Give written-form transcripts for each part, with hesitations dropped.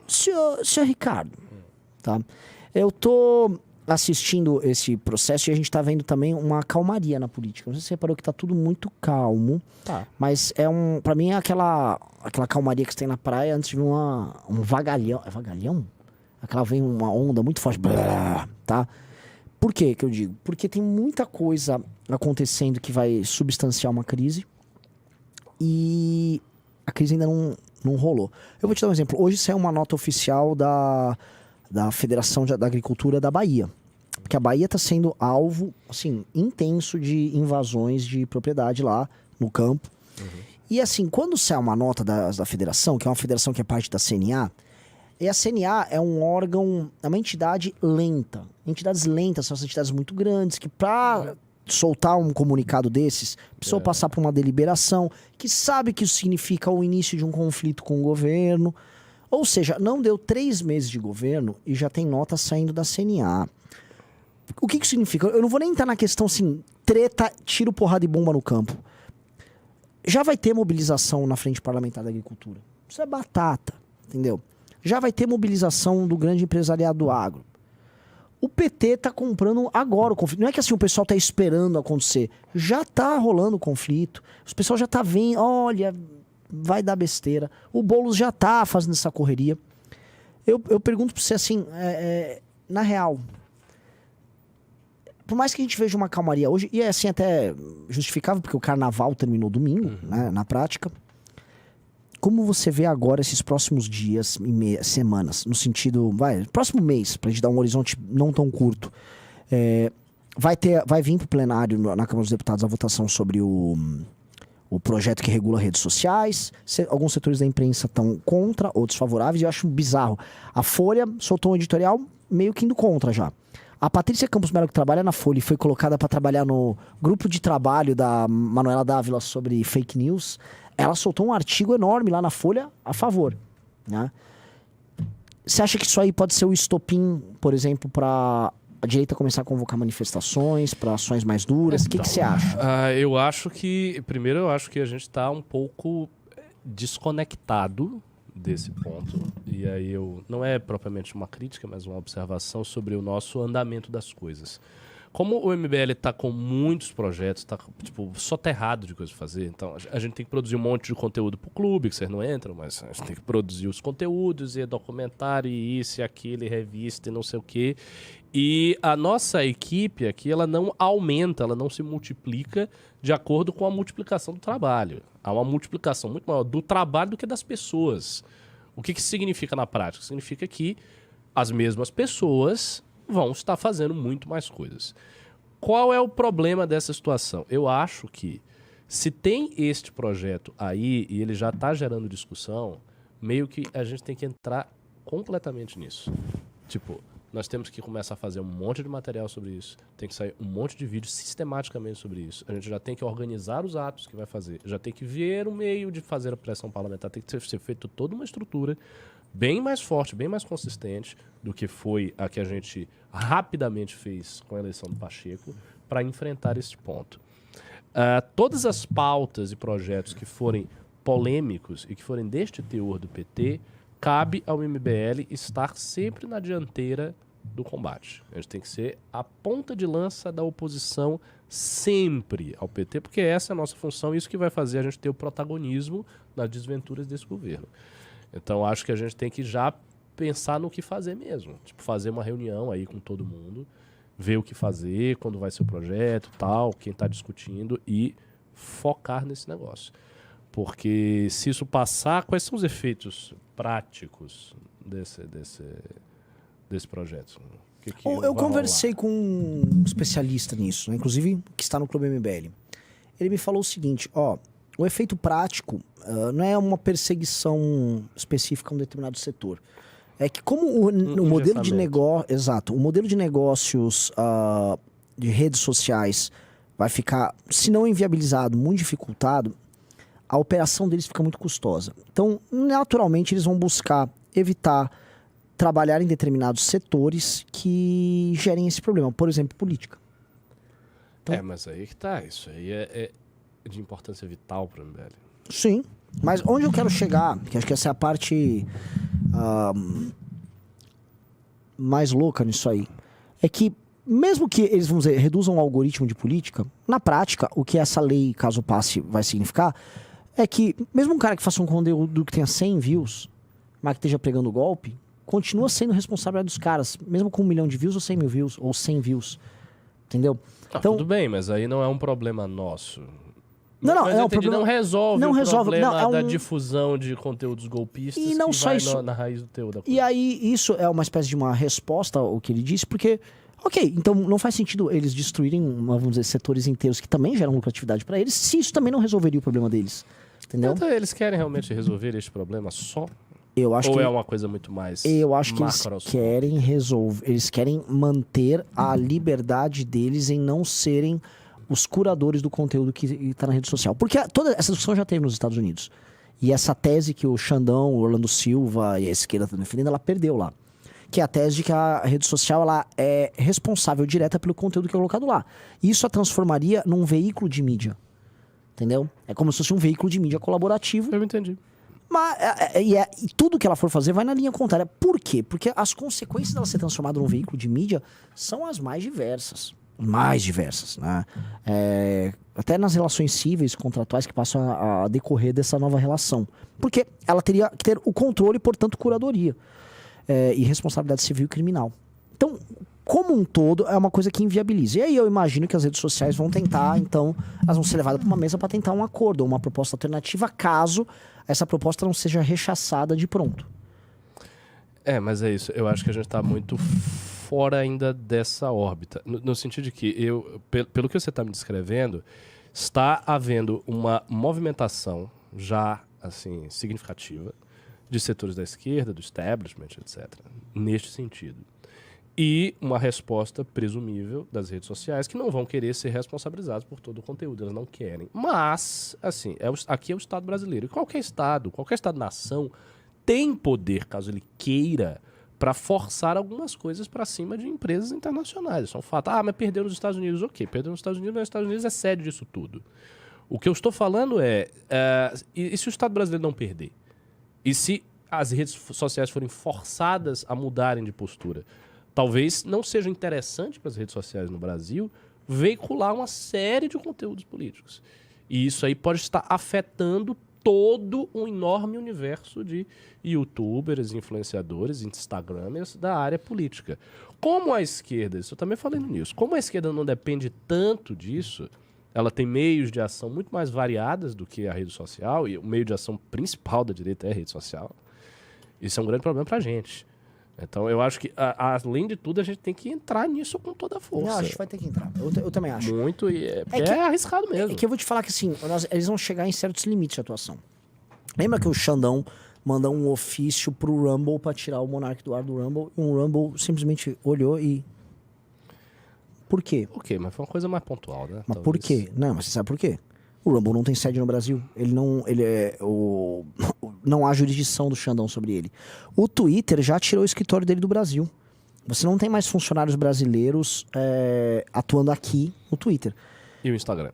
Senhor Ricardo, tá? Eu tô assistindo esse processo e a gente tá vendo também uma calmaria na política. Não sei se você reparou que tá tudo muito calmo, mas pra mim é aquela calmaria que você tem na praia antes de vir um vagalhão. É vagalhão? Aquela vem uma onda muito forte, tá? Por que eu digo? Porque tem muita coisa acontecendo que vai substanciar uma crise e a crise ainda não rolou. Eu vou te dar um exemplo. Hoje saiu uma nota oficial da Federação da Agricultura da Bahia. Porque a Bahia está sendo alvo, assim, intenso de invasões de propriedade lá no campo. E assim, quando sai uma nota da federação, que é uma federação que é parte da CNA, e a CNA é um órgão, é uma entidade lenta. Entidades lentas são as entidades muito grandes que para soltar um comunicado desses, precisou passar por uma deliberação, que sabe que isso significa o início de um conflito com o governo. Ou seja, não deu 3 meses de governo e já tem nota saindo da CNA. O que isso significa? Eu não vou nem entrar na questão assim, treta, tiro, porrada e bomba no campo. Já vai ter mobilização na Frente Parlamentar da Agricultura. Isso é batata, entendeu? Já vai ter mobilização do grande empresariado do agro. O PT tá comprando agora o conflito. Não é que assim o pessoal tá esperando acontecer. Já tá rolando o conflito. O pessoal já tá vendo, olha, vai dar besteira. O Boulos já tá fazendo essa correria. Eu pergunto pra você assim, na real, por mais que a gente veja uma calmaria hoje, e é assim até justificável, porque o carnaval terminou domingo, né, na prática. Como você vê agora esses próximos dias e semanas, no sentido, próximo mês, pra gente dar um horizonte não tão curto, vai vir pro plenário na Câmara dos Deputados a votação sobre o projeto que regula redes sociais. Alguns setores da imprensa estão contra, outros favoráveis, e eu acho bizarro. A Folha soltou um editorial meio que indo contra já. A Patrícia Campos Melo, que trabalha na Folha e foi colocada para trabalhar no grupo de trabalho da Manuela Dávila sobre fake news, ela soltou um artigo enorme lá na Folha a favor, né? Você acha que isso aí pode ser o estopim, por exemplo, para a direita começar a convocar manifestações, para ações mais duras? O que você acha? Eu acho que... Primeiro, eu acho que a gente está um pouco desconectado desse ponto. E aí não é propriamente uma crítica, mas uma observação sobre o nosso andamento das coisas. Como o MBL está com muitos projetos, está soterrado de coisa pra fazer, então a gente tem que produzir um monte de conteúdo pro clube, que vocês não entram, mas a gente tem que produzir os conteúdos, e documentário, e isso, e aquilo, e revista, e não sei o quê. E a nossa equipe aqui, ela não aumenta, ela não se multiplica de acordo com a multiplicação do trabalho. Há uma multiplicação muito maior do trabalho do que das pessoas. O que isso significa na prática? Significa que as mesmas pessoas vão estar fazendo muito mais coisas. Qual é o problema dessa situação? Eu acho que se tem este projeto aí e ele já está gerando discussão, meio que a gente tem que entrar completamente nisso. Tipo, nós temos que começar a fazer um monte de material sobre isso, tem que sair um monte de vídeos sistematicamente sobre isso. A gente já tem que organizar os atos que vai fazer, já tem que ver o meio de fazer a pressão parlamentar, tem que ser feito toda uma estrutura bem mais forte, bem mais consistente do que foi a que a gente rapidamente fez com a eleição do Pacheco para enfrentar esse ponto. Todas as pautas e projetos que forem polêmicos e que forem deste teor do PT, cabe ao MBL estar sempre na dianteira do combate. A gente tem que ser a ponta de lança da oposição sempre ao PT, porque essa é a nossa função, isso que vai fazer a gente ter o protagonismo nas desventuras desse governo. Então, acho que a gente tem que já pensar no que fazer mesmo. Tipo, fazer uma reunião aí com todo mundo, ver o que fazer, quando vai ser o projeto, tal, quem está discutindo e focar nesse negócio. Porque se isso passar, quais são os efeitos práticos desse projeto? Eu conversei com um especialista nisso, né? Inclusive, que está no Clube MBL. Ele me falou o seguinte, o efeito prático não é uma perseguição específica a um determinado setor. É que como o modelo de negócio... Exato. O modelo de negócios de redes sociais vai ficar, se não inviabilizado, muito dificultado, a operação deles fica muito custosa. Então, naturalmente, eles vão buscar evitar trabalhar em determinados setores que gerem esse problema. Por exemplo, política. Então, mas aí que tá. Isso aí é de importância vital para o MBL. Sim, mas onde eu quero chegar, que acho que essa é a parte mais louca nisso aí é que, mesmo que eles, vamos dizer, reduzam o algoritmo de política, na prática, o que essa lei, caso passe, vai significar é que, mesmo um cara que faça um conteúdo que tenha 100 views, mas que esteja pregando golpe, continua sendo responsabilidade dos caras, mesmo com 1 milhão de views ou 100 mil views, ou 100 views. Entendeu? Então, tudo bem, mas aí não é um problema nosso. Não, é um problema. Não resolve não o resolve, problema da difusão de conteúdos golpistas e não que só vai isso. na raiz do teu. Da coisa. E aí, isso é uma espécie de uma resposta ao que ele disse, porque, ok, então não faz sentido eles destruírem, vamos dizer, setores inteiros que também geram lucratividade para eles, se isso também não resolveria o problema deles. Entendeu? Então, eles querem realmente resolver este problema só? Eu acho Ou que é uma coisa muito mais eu acho que eles macroscópica? querem resolver, eles querem manter a liberdade deles em não serem os curadores do conteúdo que está na rede social. Porque toda essa discussão já teve nos Estados Unidos. E essa tese que o Xandão, o Orlando Silva e a esquerda estão defendendo, ela perdeu lá. Que é a tese de que a rede social ela é responsável direta pelo conteúdo que é colocado lá. E isso a transformaria num veículo de mídia. Entendeu? É como se fosse um veículo de mídia colaborativo. Eu entendi. Mas, e tudo que ela for fazer vai na linha contrária. Por quê? Porque as consequências dela ser transformada num veículo de mídia são as mais diversas. Mais diversas, né? Até nas relações cíveis, contratuais que passam a decorrer dessa nova relação. Porque ela teria que ter o controle e, portanto, curadoria. E responsabilidade civil e criminal. Então, como um todo, é uma coisa que inviabiliza. E aí eu imagino que as redes sociais vão tentar, então, elas vão ser levadas para uma mesa para tentar um acordo, ou uma proposta alternativa, caso essa proposta não seja rechaçada de pronto. Mas é isso. Eu acho que a gente está muito fora ainda dessa órbita. No sentido de que, pelo que você está me descrevendo, está havendo uma movimentação já, assim, significativa de setores da esquerda, do establishment, etc., neste sentido. E uma resposta presumível das redes sociais que não vão querer ser responsabilizadas por todo o conteúdo, elas não querem. Mas, assim, aqui é o Estado brasileiro. E qualquer Estado-nação tem poder, caso ele queira, para forçar algumas coisas para cima de empresas internacionais. Isso é um fato. Mas perdeu nos Estados Unidos. Ok, perdeu nos Estados Unidos, mas os Estados Unidos é sede disso tudo. O que eu estou falando e se o Estado brasileiro não perder? E se as redes sociais forem forçadas a mudarem de postura? Talvez não seja interessante para as redes sociais no Brasil veicular uma série de conteúdos políticos. E isso aí pode estar afetando todo um enorme universo de youtubers, influenciadores, instagramers da área política. Como a esquerda, isso eu também falei no news, como a esquerda não depende tanto disso, ela tem meios de ação muito mais variadas do que a rede social, e o meio de ação principal da direita é a rede social. Isso é um grande problema pra gente. Então eu acho que, além de tudo, a gente tem que entrar nisso com toda a força. Não, a gente vai ter que entrar. Eu também acho. Muito, e é arriscado mesmo. É que eu vou te falar que assim, eles vão chegar em certos limites de atuação. Lembra que o Xandão mandou um ofício pro Rumble pra tirar o Monark do ar do Rumble, e o Rumble simplesmente olhou e... Por quê? Ok, mas foi uma coisa mais pontual, né? Mas por quê? Não, mas você sabe por quê? O Rumble não tem sede no Brasil. Não há jurisdição do Xandão sobre ele. O Twitter já tirou o escritório dele do Brasil. Você não tem mais funcionários brasileiros atuando aqui no Twitter. E o Instagram?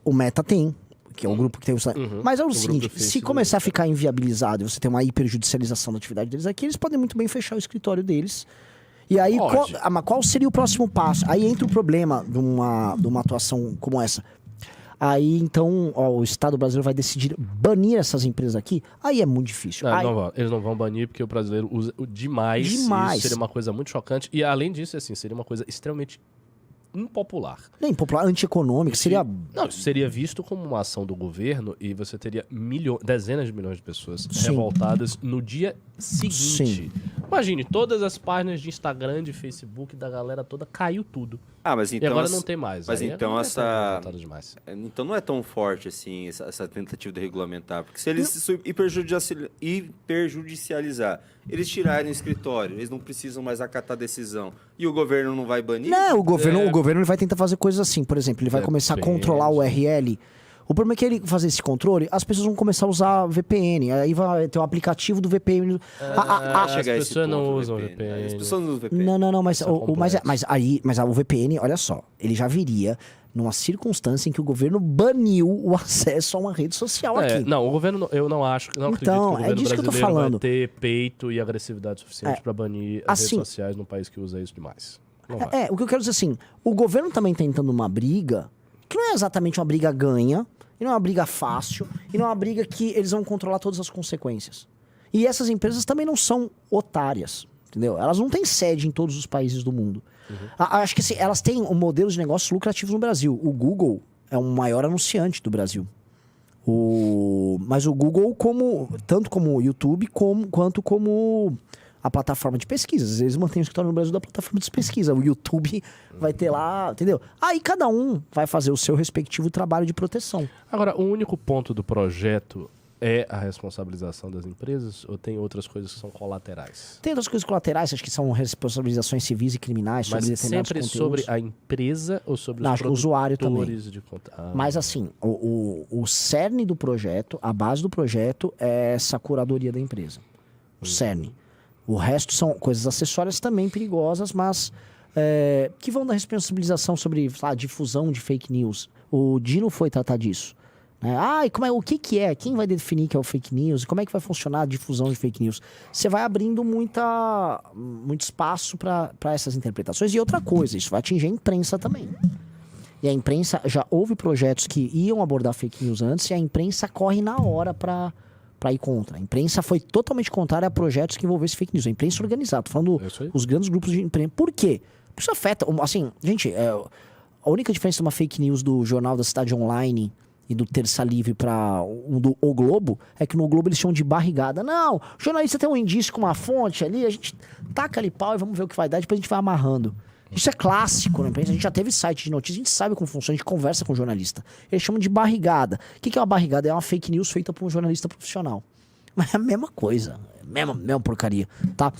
O Meta tem, que é o grupo que tem o Instagram. Mas é o seguinte, se começar a ficar inviabilizado e você ter uma hiperjudicialização da atividade deles aqui, eles podem muito bem fechar o escritório deles. E aí, qual seria o próximo passo? Aí entra o problema de uma atuação como essa. Aí, então, o Estado brasileiro vai decidir banir essas empresas aqui. Aí é muito difícil. Eles não vão banir porque o brasileiro usa demais. Isso seria uma coisa muito chocante. E, além disso, assim, seria uma coisa extremamente impopular. Não, impopular, antieconômico, seria... Não, isso seria visto como uma ação do governo e você teria dezenas de milhões de pessoas revoltadas no dia seguinte. Sim. Imagine, todas as páginas de Instagram, de Facebook, da galera toda, caiu tudo. Mas então e agora não tem mais. Mas então demais. Então não é tão forte assim essa tentativa de regulamentar, porque se eles hiperjudicializar, eles tirarem o escritório, eles não precisam mais acatar a decisão. E o governo não vai banir? Não, o governo ele vai tentar fazer coisas assim. Por exemplo, ele vai começar a controlar o URL. O problema é que ele fazer esse controle, as pessoas vão começar a usar VPN. Aí vai ter o aplicativo do VPN. As pessoas não usam VPN. As pessoas não usam VPN. Não, mas o VPN, olha só, ele já viria numa circunstância em que o governo baniu o acesso a uma rede social aqui. Não, o governo, eu não acho, não acredito que o governo disso brasileiro que eu tô falando. vai ter peito e agressividade suficiente para banir as redes sociais num país que usa isso demais. O que eu quero dizer assim, o governo também tá tentando uma briga, que não é exatamente uma briga ganha, e não é uma briga fácil, e não é uma briga que eles vão controlar todas as consequências. E essas empresas também não são otárias, entendeu? Elas não têm sede em todos os países do mundo. Acho que assim, elas têm um modelo de negócios lucrativos no Brasil. O Google é o maior anunciante do Brasil. Mas o Google, tanto como o YouTube, quanto como a plataforma de pesquisas. Eles mantêm o escritório no Brasil da plataforma de pesquisa. O YouTube vai ter lá, entendeu? Aí cada um vai fazer o seu respectivo trabalho de proteção. Agora, o único ponto do projeto é a responsabilização das empresas ou tem outras coisas que são colaterais? Tem outras coisas colaterais, acho que são responsabilizações civis e criminais sobre determinados sempre conteúdos. sobre a empresa ou sobre os acho que o usuário também. de conta? Mas assim, o cerne do projeto, a base do projeto é essa curadoria da empresa. O cerne. O resto são coisas acessórias também perigosas, mas que vão da responsabilização sobre difusão de fake news. O Dino foi tratar disso. O que é? Quem vai definir que é o fake news? Como é que vai funcionar a difusão de fake news? Você vai abrindo muito espaço para essas interpretações. E outra coisa, isso vai atingir a imprensa também. E a imprensa, já houve projetos que iam abordar fake news antes e a imprensa corre na hora para ir contra. A imprensa foi totalmente contrária a projetos que envolvessem fake news. A imprensa organizada, tô falando os grandes grupos de imprensa. Por quê? Porque isso afeta, assim, gente, a única diferença de uma fake news do Jornal da Cidade Online e do Terça Livre para do O Globo, é que no Globo eles chamam de barrigada. Não, o jornalista tem um indício com uma fonte ali, a gente taca ali pau e vamos ver o que vai dar, depois a gente vai amarrando. Isso é clássico na imprensa, a gente já teve site de notícias, a gente sabe como funciona, a gente conversa com o jornalista. Eles chamam de barrigada. O que é uma barrigada? É uma fake news feita por um jornalista profissional. Mas é a mesma coisa, mesma porcaria, tá?